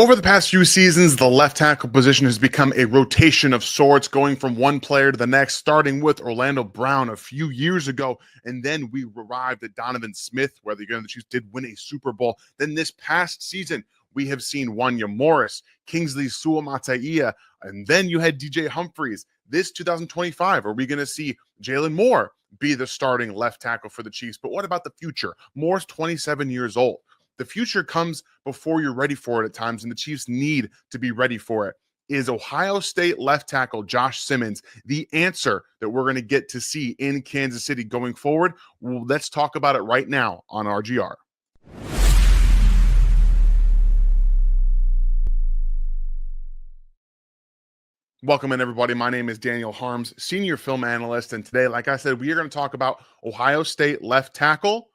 Over the past few seasons, the left tackle position has become a rotation of sorts, going from one player to the next, starting with Orlando Brown a few years ago. And then we arrived at Donovan Smith, where the Chiefs did win a Super Bowl. Then this past season, we have seen Wanya Morris, Kingsley Suamataia, and then you had DJ Humphries. This 2025, are we going to see Jalen Moore be the starting left tackle for the Chiefs? But what about the future? Moore's 27 years old. The future comes before you're ready for it at times, and the Chiefs need to be ready for it. Is Ohio State left tackle Josh Simmons the answer that we're going to get to see in Kansas City going forward? Well, let's talk about it right now on RGR. Welcome in, everybody. My name is Daniel Harms, senior film analyst, and today, like I said, we are going to talk about Ohio State left tackle,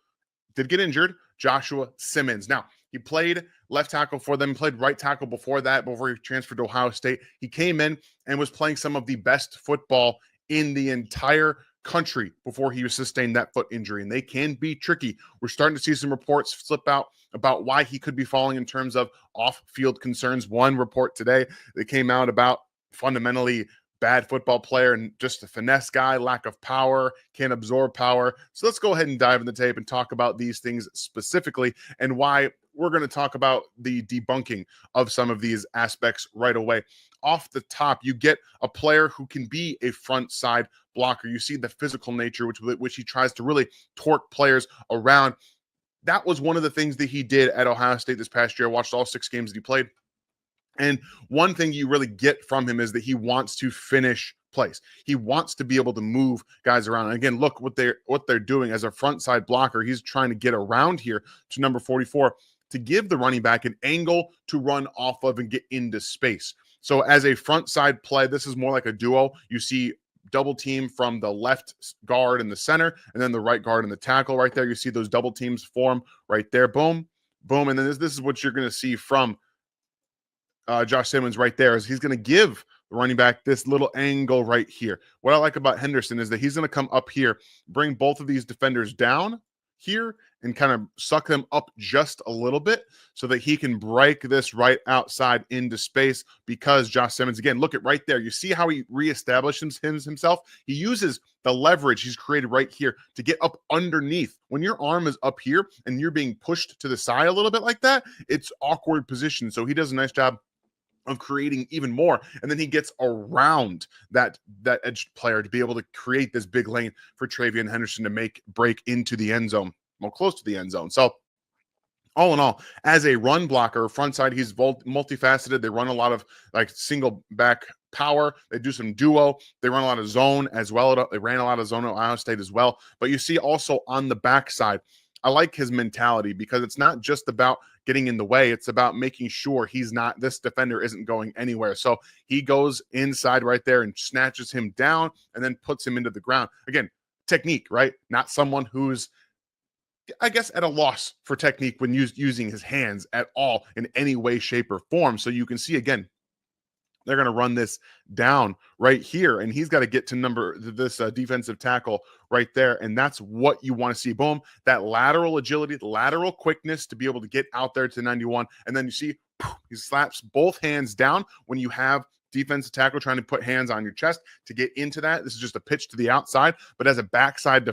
did get injured, Joshua Simmons. Now, he played left tackle for them, played right tackle before that, before he transferred to Ohio State. He came in and was playing some of the best football in the entire country before he sustained that foot injury, and they can be tricky. We're starting to see some reports slip out about why he could be falling in terms of off-field concerns. One report today that came out about fundamentally bad football player and just a finesse guy, lack of power, can't absorb power. So let's go ahead and dive in the tape and talk about these things specifically and why we're going to talk about the debunking of some of these aspects right away. Off the top, you get a player who can be a front side blocker. You see the physical nature, which he tries to really torque players around. That was one of the things that he did at Ohio State this past year. I watched all 6 games that he played. And one thing you really get from him is that he wants to finish plays. He wants to be able to move guys around. And again, look what they're doing as a front side blocker. He's trying to get around here to number 44 to give the running back an angle to run off of and get into space. So as a front side play, this is more like a duo. You see double team from the left guard in the center and then the right guard in the tackle right there. You see those double teams form right there. Boom, boom. And then this is what you're going to see from Josh Simmons right there, is he's going to give the running back this little angle right here. What I like about Henderson is that he's going to come up here, bring both of these defenders down here and kind of suck them up just a little bit so that he can break this right outside into space, because Josh Simmons, again, look at right there. You see how he reestablishes himself? He uses the leverage he's created right here to get up underneath. When your arm is up here and you're being pushed to the side a little bit like that, it's awkward position. So he does a nice job of creating even more, and then he gets around that edge player to be able to create this big lane for Travion Henderson to break into the end zone, well, close to the end zone. So all in all, as a run blocker, front side, he's multifaceted. They run a lot of like single back power. They do some duo. They run a lot of zone as well. They ran a lot of zone at Ohio State as well. But you see also on the backside, I like his mentality, because it's not just about getting in the way. It's about making sure this defender isn't going anywhere. So he goes inside right there and snatches him down and then puts him into the ground. Again, technique, right? Not someone who's, I guess, at a loss for technique when using his hands at all in any way, shape, or form. So you can see, again, they're going to run this down right here, and he's got to get to this defensive tackle right there, and that's what you want to see. Boom, that lateral agility, lateral quickness to be able to get out there to 91, and then you see he slaps both hands down when you have defensive tackle trying to put hands on your chest to get into that. This is just a pitch to the outside, but as a backside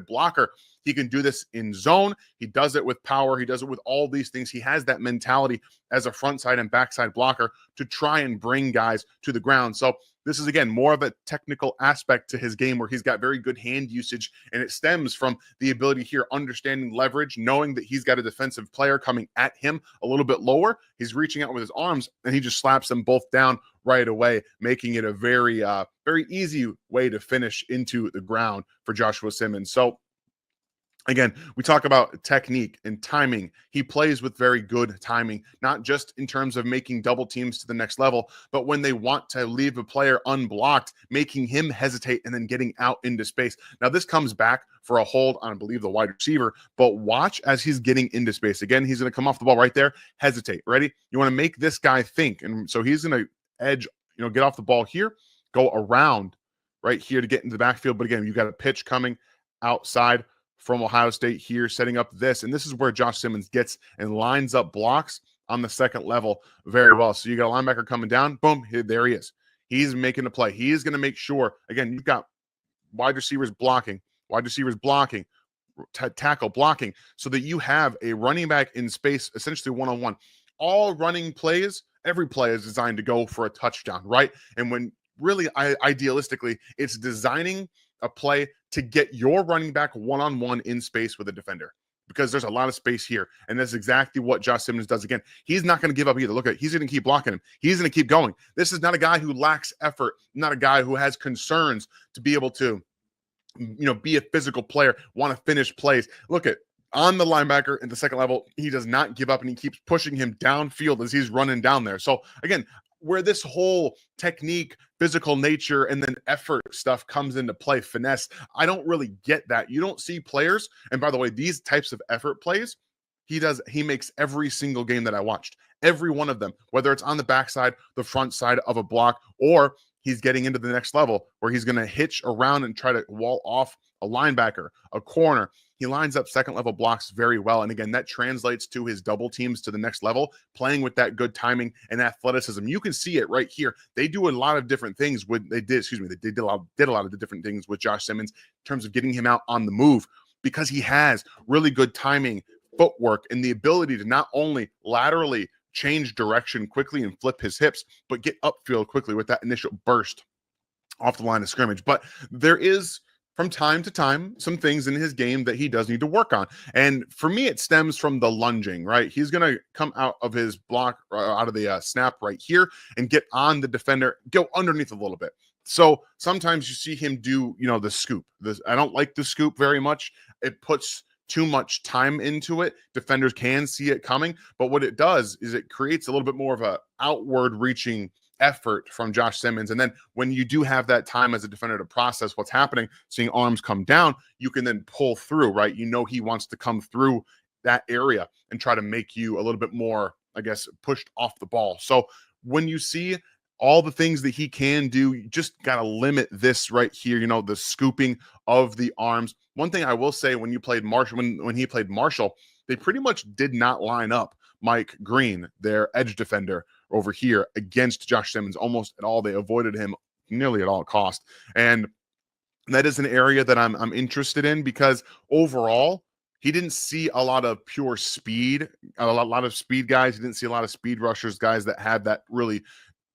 blocker, he can do this in zone. He does it with power. He does it with all these things. He has that mentality as a front side and backside blocker to try and bring guys to the ground. So this is, again, more of a technical aspect to his game where he's got very good hand usage, and it stems from the ability here, understanding leverage, knowing that he's got a defensive player coming at him a little bit lower. He's reaching out with his arms, and he just slaps them both down right away, making it a very, very easy way to finish into the ground for Joshua Simmons. So again, we talk about technique and timing. He plays with very good timing, not just in terms of making double teams to the next level, but when they want to leave a player unblocked, making him hesitate and then getting out into space. Now, this comes back for a hold on, I believe, the wide receiver, but watch as he's getting into space. Again, he's going to come off the ball right there, hesitate. Ready? You want to make this guy think. And so he's going to edge, get off the ball here, go around right here to get into the backfield. But again, you've got a pitch coming outside from Ohio State here, setting up this. And this is where Josh Simmons gets and lines up blocks on the second level very well. So you got a linebacker coming down, boom, there he is. He's making a play. He is going to make sure, again, you've got wide receivers blocking, tackle blocking, so that you have a running back in space, essentially one-on-one. All running plays, every play is designed to go for a touchdown, right? And when really, idealistically, it's designing a play to get your running back one-on-one in space with a defender, because there's a lot of space here. And that's exactly what Josh Simmons does. Again, he's not going to give up either. Look at, he's going to keep blocking him. He's going to keep going. This is not a guy who lacks effort, not a guy who has concerns to be able to, be a physical player, want to finish plays. Look at, on the linebacker in the second level, he does not give up, and he keeps pushing him downfield as he's running down there. So again, where this whole technique, physical nature, and then effort stuff comes into play, finesse, I don't really get that. You don't see players, and by the way, these types of effort plays, he makes every single game that I watched. Every one of them, whether it's on the backside, the front side of a block, or he's getting into the next level where he's going to hitch around and try to wall off a linebacker, a corner. He lines up second level blocks very well. And again, that translates to his double teams to the next level, playing with that good timing and athleticism. You can see it right here. They do a lot of different things they did a lot of the different things with Josh Simmons in terms of getting him out on the move, because he has really good timing, footwork, and the ability to not only laterally change direction quickly and flip his hips, but get upfield quickly with that initial burst off the line of scrimmage. But there is, from time to time, some things in his game that he does need to work on. And for me, it stems from the lunging, right? He's going to come out of his block, out of the snap right here, and get on the defender, go underneath a little bit. So sometimes you see him do, the scoop. I don't like the scoop very much. It puts too much time into it. Defenders can see it coming, but what it does is it creates a little bit more of a outward reaching effort from Josh Simmons. And then when you do have that time as a defender to process what's happening, seeing arms come down, you can then pull through, right? He wants to come through that area and try to make you a little bit more, I guess, pushed off the ball. So when you see all the things that he can do, you just got to limit this right here, the scooping of the arms. One thing I will say, when you played Marshall, when he played Marshall, they pretty much did not line up Mike Green, their edge defender over here, against Josh Simmons almost at all. They avoided him nearly at all cost. And that is an area that I'm interested in, because overall, he didn't see a lot of pure speed, a lot of speed guys. He didn't see a lot of speed rushers, guys that had that really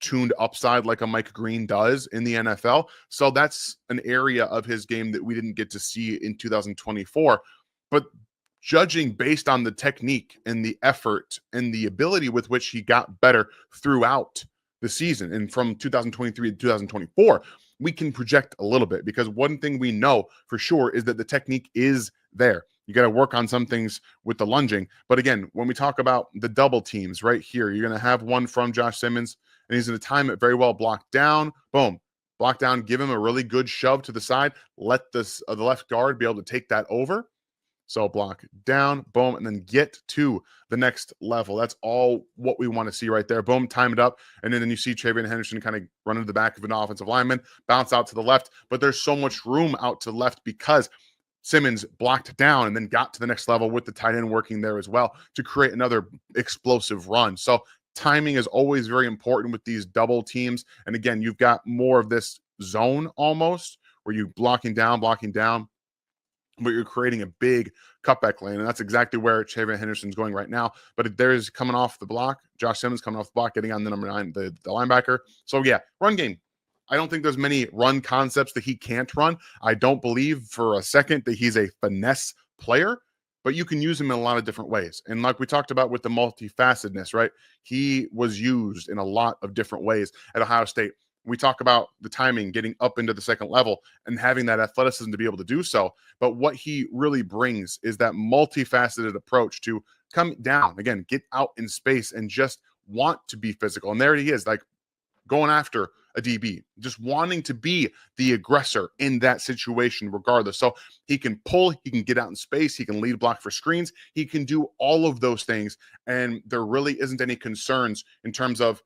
tuned upside like a Mike Green does in the NFL. So that's an area of his game that we didn't get to see in 2024. But judging based on the technique and the effort and the ability with which he got better throughout the season, and from 2023 to 2024, we can project a little bit, because one thing we know for sure is that the technique is there. You got to work on some things with the lunging. But again, when we talk about the double teams right here, you're going to have one from Josh Simmons, and he's going to time it very well. Block down, boom, block down, give him a really good shove to the side. Let the left guard be able to take that over. So block down, boom, and then get to the next level. That's all what we want to see right there. Boom, time it up. And then you see Travion Henderson kind of run into the back of an offensive lineman, bounce out to the left. But there's so much room out to the left because Simmons blocked down and then got to the next level with the tight end working there as well to create another explosive run. So timing is always very important with these double teams. And again, you've got more of this zone almost where you're blocking down, but you're creating a big cutback lane. And that's exactly where Travion Henderson's going right now. But there's coming off the block, Josh Simmons coming off the block, getting on the number 9, the linebacker. So yeah, run game. I don't think there's many run concepts that he can't run. I don't believe for a second that he's a finesse player, but you can use him in a lot of different ways. And like we talked about with the multifacetedness, right? He was used in a lot of different ways at Ohio State. We talk about the timing, getting up into the second level and having that athleticism to be able to do so. But what he really brings is that multifaceted approach to come down, again, get out in space and just want to be physical. And there he is, like going after a DB, just wanting to be the aggressor in that situation regardless. So he can pull, he can get out in space, he can lead block for screens, he can do all of those things. And there really isn't any concerns in terms of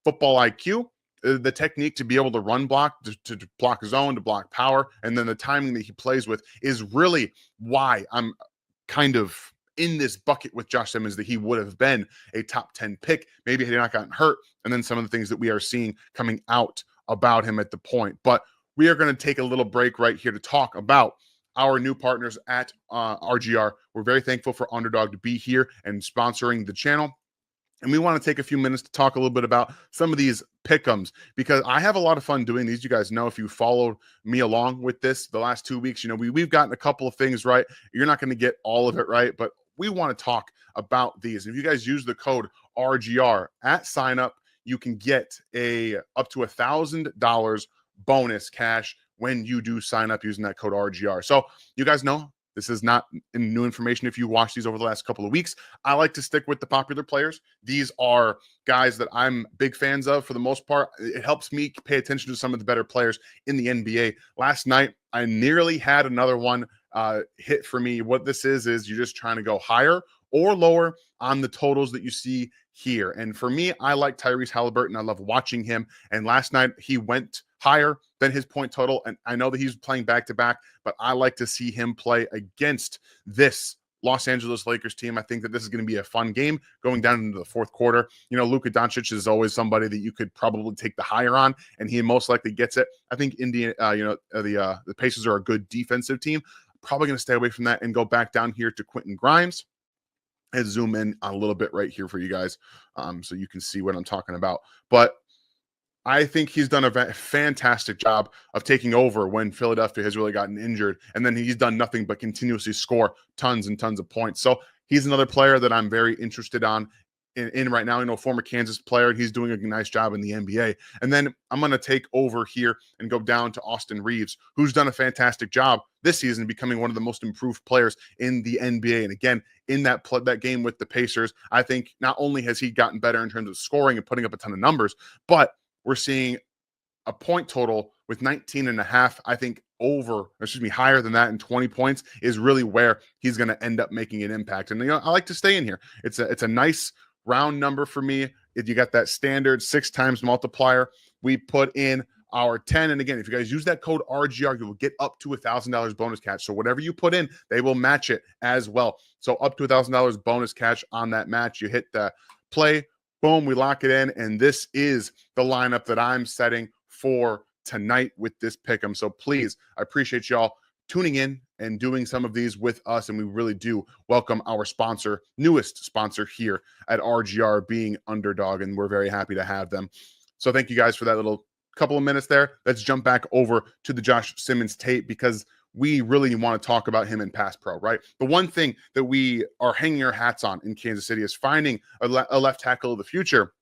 football IQ, the technique to be able to run block, to block zone, to block power, and then the timing that he plays with is really why I'm kind of in this bucket with Josh Simmons that he would have been a top 10 pick. Maybe had he not gotten hurt. And then some of the things that we are seeing coming out about him at the point. But we are going to take a little break right here to talk about our new partners at RGR. We're very thankful for Underdog to be here and sponsoring the channel. And we want to take a few minutes to talk a little bit about some of these pick'ems, because I have a lot of fun doing these. You guys know, if you followed me along with this the last 2 weeks, you know, we've gotten a couple of things right. You're not going to get all of it right, but we want to talk about these. If you guys use the code RGR at sign up, you can get up to $1,000 bonus cash when you do sign up using that code RGR. So you guys know, this is not new information if you watch these over the last couple of weeks. I like to stick with the popular players. These are guys that I'm big fans of for the most part. It helps me pay attention to some of the better players in the NBA. Last night, I nearly had another one hit for me. What this is you're just trying to go higher or lower on the totals that you see here. And for me, I like Tyrese Halliburton. I love watching him. And last night, he went higher than his point total. And I know that he's playing back-to-back, but I like to see him play against this Los Angeles Lakers team. I think that this is going to be a fun game going down into the fourth quarter. You know, Luka Doncic is always somebody that you could probably take the higher on, and he most likely gets it. I think the Pacers are a good defensive team. Probably going to stay away from that and go back down here to Quentin Grimes and zoom in a little bit right here for you guys, so you can see what I'm talking about. But I think he's done a fantastic job of taking over when Philadelphia has really gotten injured, and then he's done nothing but continuously score tons and tons of points. So he's another player that I'm very interested in right now. You know, former Kansas player, and he's doing a nice job in the NBA. And then I'm going to take over here and go down to Austin Reeves, who's done a fantastic job this season, becoming one of the most improved players in the NBA. And again, in that game with the Pacers, I think not only has he gotten better in terms of scoring and putting up a ton of numbers, but we're seeing a point total with 19.5. I think higher than that, and 20 points is really where he's going to end up making an impact. And, you know, I like to stay in here. It's a nice round number for me. If you got that standard 6 times multiplier, we put in our 10. And again, if you guys use that code RGR, you will get up to $1,000 bonus cash. So whatever you put in, they will match it as well. So up to $1,000 bonus cash on that match. You hit the play, boom, we lock it in. And this is the lineup that I'm setting for tonight with this pick'em. So please, I appreciate y'all tuning in and doing some of these with us. And we really do welcome our sponsor, newest sponsor here at RGR, being Underdog. And we're very happy to have them. So thank you guys for that little couple of minutes there. Let's jump back over to the Josh Simmons tape, because we really want to talk about him in pass pro, right? The one thing that we are hanging our hats on in Kansas City is finding a left tackle of the future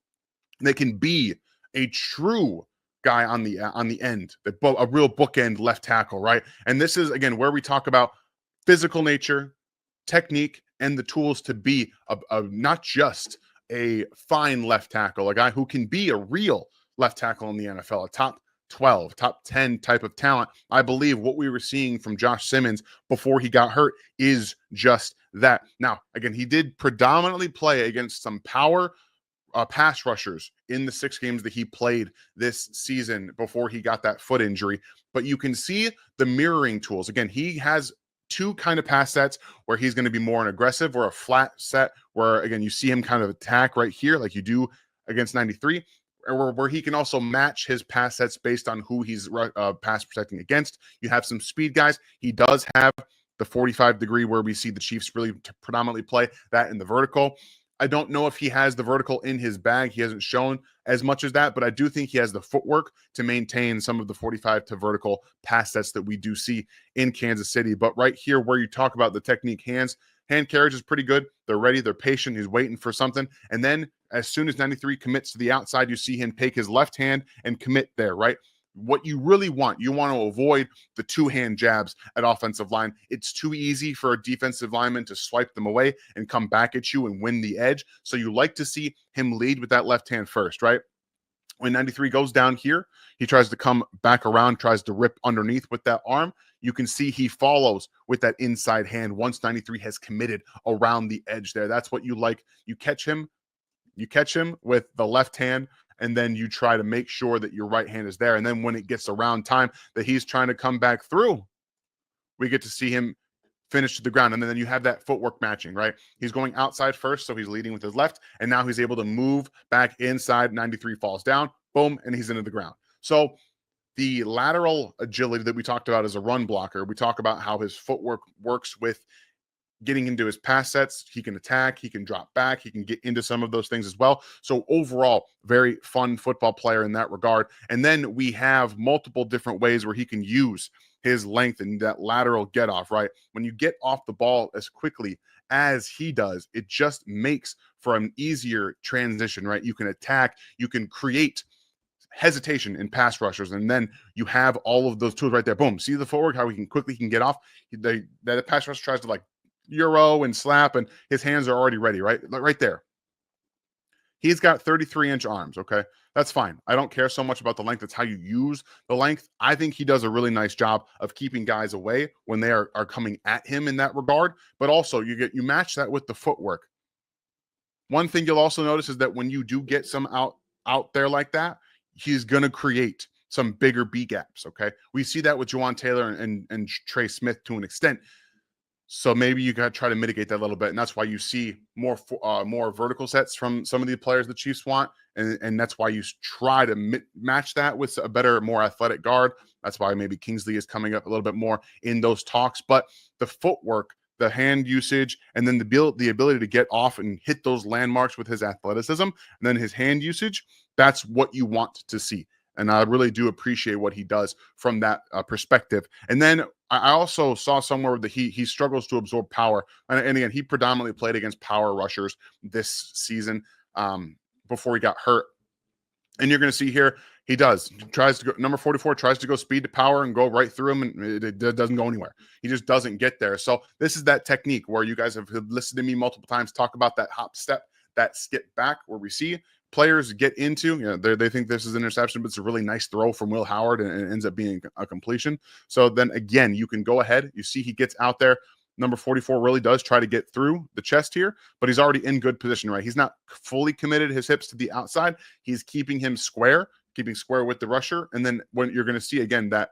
that can be a true guy on the end, a real bookend left tackle, right? And this is, again, where we talk about physical nature, technique, and the tools to be not just a fine left tackle, a guy who can be a real left tackle in the NFL, a top 12, top 10 type of talent. I believe what we were seeing from Josh Simmons before he got hurt is just that. Now, again, he did predominantly play against some power pass rushers in the 6 games that he played this season before he got that foot injury. But you can see the mirroring tools. Again, he has 2 kind of pass sets where he's going to be more an aggressive, or a flat set where, again, you see him kind of attack right here like you do against 93, or where he can also match his pass sets based on who he's pass protecting against. You have some speed guys. He does have the 45 degree where we see the Chiefs really predominantly play that in the vertical. I don't know if he has the vertical in his bag. He hasn't shown as much as that, but I do think he has the footwork to maintain some of the 45 to vertical pass sets that we do see in Kansas City. But right here, where you talk about the technique, hand carriage is pretty good. They're ready. They're patient. He's waiting for something. And then as soon as 93 commits to the outside, you see him take his left hand and commit there, right? What you really want, you want to avoid the 2-hand jabs at offensive line. It's too easy for a defensive lineman to swipe them away and come back at you and win the edge. So you like to see him lead with that left hand first, right? When 93 goes down here, he tries to come back around, tries to rip underneath with that arm. You can see he follows with that inside hand once 93 has committed around the edge there. That's what you like. You catch him with the left hand, and then you try to make sure that your right hand is there. And then when it gets around time that he's trying to come back through, we get to see him finish to the ground. And then you have that footwork matching, right? He's going outside first, so he's leading with his left, and now he's able to move back inside. 93 falls down, boom, and he's into the ground. So the lateral agility that we talked about as a run blocker, we talk about how his footwork works with getting into his pass sets. He can attack, he can drop back, he can get into some of those things as well. So overall, very fun football player in that regard. And then we have multiple different ways where he can use his length and that lateral get off, right? When you get off the ball as quickly as he does, it just makes for an easier transition, right? You can attack, you can create hesitation in pass rushers, and then you have all of those tools right there. Boom. See the footwork, how he can get off. The pass rusher tries to like Euro and slap, and his hands are already ready, right? Right there. He's got 33-inch arms, okay? That's fine. I don't care so much about the length. It's how you use the length. I think he does a really nice job of keeping guys away when they are coming at him in that regard. But also, you match that with the footwork. One thing you'll also notice is that when you do get some out there like that, he's going to create some bigger B gaps, okay? We see that with Juwan Taylor and Trey Smith to an extent. So maybe you got to try to mitigate that a little bit. And that's why you see more vertical sets from some of the players the Chiefs want. And that's why you try to match that with a better, more athletic guard. That's why maybe Kingsley is coming up a little bit more in those talks. But the footwork, the hand usage, and then the ability to get off and hit those landmarks with his athleticism, and then his hand usage, that's what you want to see. And I really do appreciate what he does from that perspective. And then I also saw somewhere that he struggles to absorb power. And again, he predominantly played against power rushers this season before he got hurt. And you're going to see here, he tries to go, number 44 tries to go speed to power and go right through him, and it doesn't go anywhere. He just doesn't get there. So this is that technique where you guys have listened to me multiple times talk about that hop step, that skip back, where we see players get into, they think this is an interception, but it's a really nice throw from Will Howard, and it ends up being a completion. So then again, you can go ahead. You see he gets out there. Number 44 really does try to get through the chest here, but he's already in good position, right? He's not fully committed his hips to the outside. He's keeping square with the rusher. And then when you're going to see again that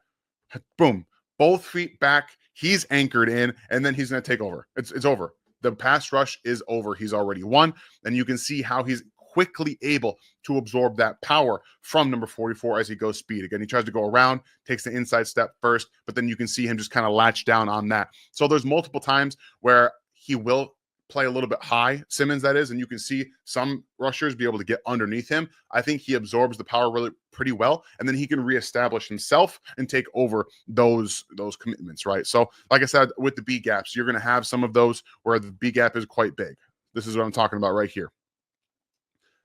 boom, both feet back, he's anchored in, and then he's going to take over. It's over. The pass rush is over. He's already won. And you can see how he's quickly able to absorb that power from number 44 as he goes speed. Again, he tries to go around, takes the inside step first, but then you can see him just kind of latch down on that. So there's multiple times where he will play a little bit high, Simmons that is, and you can see some rushers be able to get underneath him. I think he absorbs the power really pretty well, and then he can reestablish himself and take over those commitments, right? So like I said, with the B gaps, you're going to have some of those where the B gap is quite big. This is what I'm talking about right here.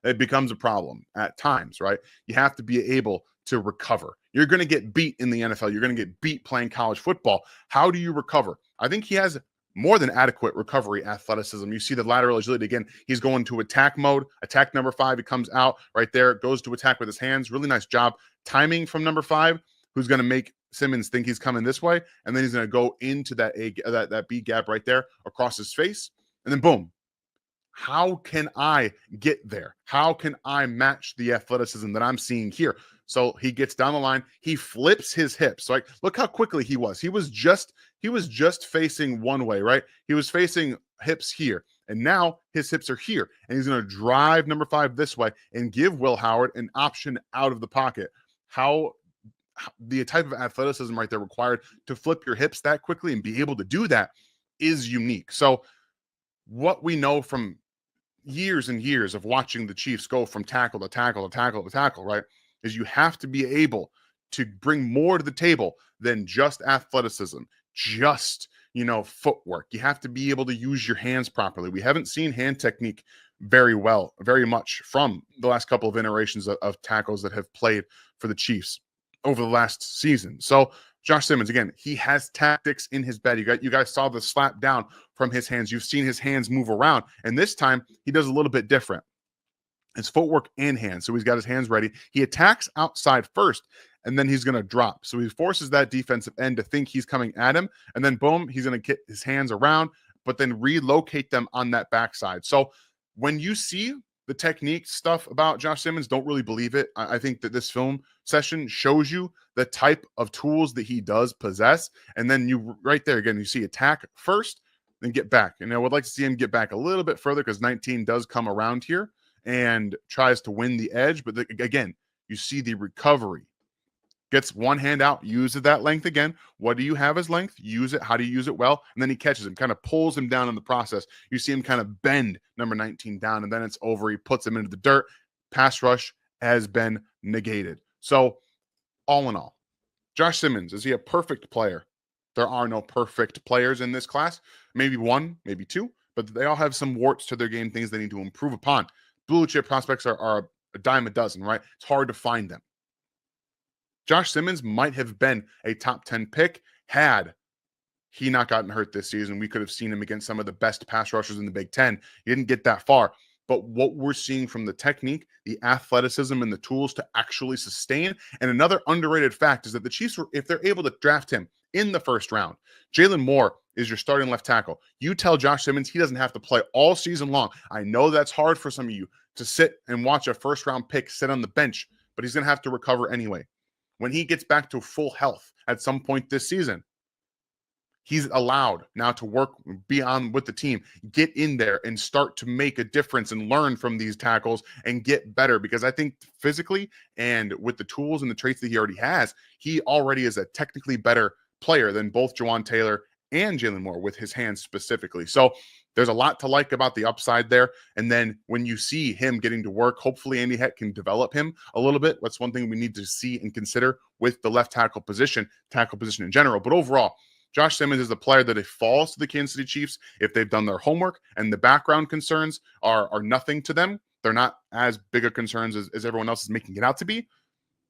It becomes a problem at times, right? You have to be able to recover. You're going to get beat in the NFL. You're going to get beat playing college football. How do you recover? I think he has more than adequate recovery athleticism. You see the lateral agility. Again, he's going to attack mode. Attack number 5. He comes out right there, goes to attack with his hands. Really nice job timing from number 5, who's going to make Simmons think he's coming this way. And then he's going to go into that B gap right there across his face. And then boom. How can I get there? How can I match the athleticism that I'm seeing here? So he gets down the line. He flips his hips. Like, look how quickly he was. He was just facing one way, right? He was facing hips here. And now his hips are here. And he's going to drive number 5 this way and give Will Howard an option out of the pocket. How the type of athleticism right there required to flip your hips that quickly and be able to do that is unique. So what we know from years and years of watching the Chiefs go from tackle to tackle to tackle to tackle, right, is you have to be able to bring more to the table than just athleticism, just, footwork. You have to be able to use your hands properly. We haven't seen hand technique very much from the last couple of iterations of tackles that have played for the Chiefs over the last season. So Josh Simmons, again, he has tactics in his bed. You guys saw the slap down from his hands. You've seen his hands move around. And this time, he does a little bit different. It's footwork and hands. So he's got his hands ready. He attacks outside first, and then he's going to drop. So he forces that defensive end to think he's coming at him. And then, boom, he's going to get his hands around, but then relocate them on that backside. So when you see the technique stuff about Josh Simmons, don't really believe it. I think that this film session shows you the type of tools that he does possess. And then you right there again, you see attack first, then get back. And I would like to see him get back a little bit further because 19 does come around here and tries to win the edge. But again, you see the recovery. Gets one hand out, uses that length again. What do you have as length? Use it. How do you use it well? And then he catches him, kind of pulls him down in the process. You see him kind of bend number 19 down, and then it's over. He puts him into the dirt. Pass rush has been negated. So, all in all, Josh Simmons, is he a perfect player? There are no perfect players in this class. Maybe one, maybe two, but they all have some warts to their game, things they need to improve upon. Blue chip prospects are a dime a dozen, right? It's hard to find them. Josh Simmons might have been a top 10 pick had he not gotten hurt this season. We could have seen him against some of the best pass rushers in the Big Ten. He didn't get that far. But what we're seeing from the technique, the athleticism, and the tools to actually sustain. And another underrated fact is that the Chiefs, if they're able to draft him in the first round, Jalen Moore is your starting left tackle. You tell Josh Simmons he doesn't have to play all season long. I know that's hard for some of you to sit and watch a first round pick sit on the bench, but he's going to have to recover anyway. When he gets back to full health at some point this season, he's allowed now to work beyond with the team, get in there and start to make a difference and learn from these tackles and get better. Because I think physically and with the tools and the traits that he already has, he already is a technically better player than both Jawan Taylor and Jalen Moore with his hands specifically. So there's a lot to like about the upside there. And then when you see him getting to work, hopefully Andy Heck can develop him a little bit. That's one thing we need to see and consider with the left tackle position in general. But overall, Josh Simmons is a player that if falls to the Kansas City Chiefs, if they've done their homework and the background concerns are nothing to them, they're not as big of concerns as everyone else is making it out to be,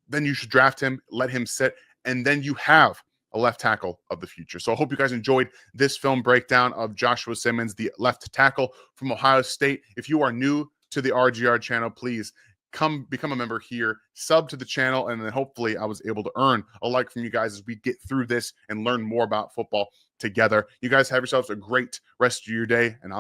then you should draft him, let him sit, and then you have a left tackle of the future. So I hope you guys enjoyed this film breakdown of Joshua Simmons, the left tackle from Ohio State. If you are new to the RGR channel, please come become a member here, sub to the channel, and then hopefully I was able to earn a like from you guys as we get through this and learn more about football together. You guys have yourselves a great rest of your day, and I'll